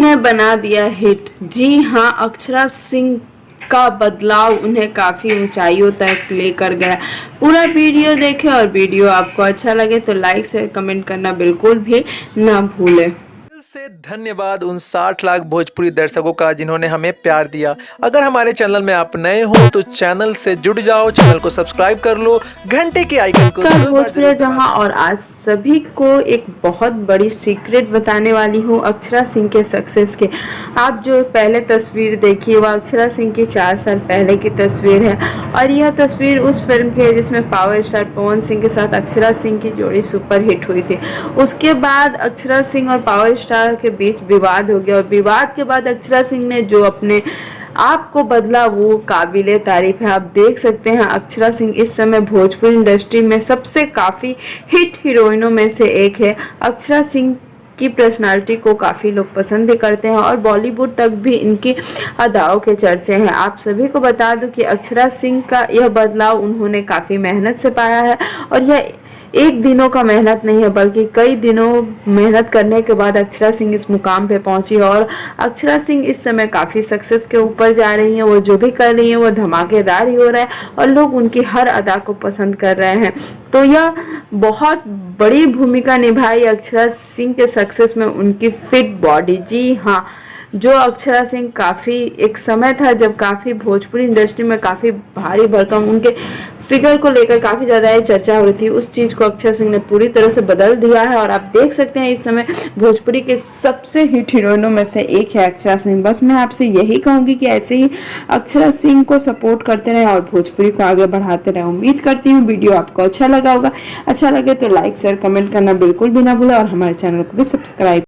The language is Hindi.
उन्हें बना दिया हिट। जी हाँ, अक्षरा सिंह का बदलाव उन्हें काफ़ी ऊंचाइयों तक लेकर गया। पूरा वीडियो देखें और वीडियो आपको अच्छा लगे तो लाइक से कमेंट करना बिल्कुल भी ना भूलें। दिल से धन्यवाद उन 60 लाख भोजपुरी दर्शकों का जिन्होंने हमें प्यार दिया। अगर हमारे चैनल में आप नए हो तो चैनल से जुड़ जाओ, चैनल को सब्सक्राइब कर लो, घंटे के आइकन को कल 2 बार भोजपुरी जरूर जहां और आज सभी को एक बहुत बड़ी सीक्रेट बताने वाली हूँ अक्षरा सिंह के सक्सेस के। आप जो पहले तस्वीर देखी वह अक्षरा सिंह की 4 साल पहले की तस्वीर है और यह तस्वीर उस फिल्म की है जिसमें पावर स्टार पवन सिंह के साथ अक्षरा सिंह की जोड़ी सुपर हिट हुई थी। उसके बाद अक्षरा सिंह और पावर स्टार के बीच विवाद हो गया और विवाद के बाद अक्षरा सिंह ने जो अपने आपको बदला वो काबिले तारीफ है। आप देख सकते हैं अक्षरा सिंह इस समय भोजपुरी इंडस्ट्री में सबसे काफ़ी हिट हीरोइनों में से एक है। अक्षरा सिंह की पर्सनालिटी को काफ़ी लोग पसंद भी करते हैं और बॉलीवुड तक भी इनकी अदाओं के चर्चे हैं। आप सभी को बता दूं कि अक्षरा सिंह का यह बदलाव उन्होंने काफ़ी मेहनत से पाया है और यह एक दिनों का मेहनत नहीं है बल्कि कई दिनों मेहनत करने के बाद अक्षरा सिंह इस मुकाम पे पहुंची और अक्षरा सिंह इस समय काफ़ी सक्सेस के ऊपर जा रही हैं। वो जो भी कर रही हैं वो धमाकेदार ही हो रहा है और लोग उनकी हर अदा को पसंद कर रहे हैं। तो यह बहुत बड़ी भूमिका निभाई अक्षरा सिंह के सक्सेस में उनकी फिट बॉडी। जी हाँ, जो अक्षरा सिंह काफ़ी एक समय था जब काफ़ी भोजपुरी इंडस्ट्री में काफ़ी भारी भरकम उनके फिगर को लेकर काफ़ी ज़्यादा ये चर्चा हो रही थी, उस चीज़ को अक्षरा सिंह ने पूरी तरह से बदल दिया है और आप देख सकते हैं इस समय भोजपुरी के सबसे हिट हीरोइनों में से एक है अक्षरा सिंह। बस मैं आपसे यही कहूँगी कि ऐसे ही अक्षरा सिंह को सपोर्ट करते रहें और भोजपुरी को आगे बढ़ाते रहें। उम्मीद करती हूँ वीडियो आपको अच्छा लगा होगा। अच्छा लगे तो लाइक शेयर कमेंट करना बिल्कुल भी ना भूलें और हमारे चैनल को भी सब्सक्राइब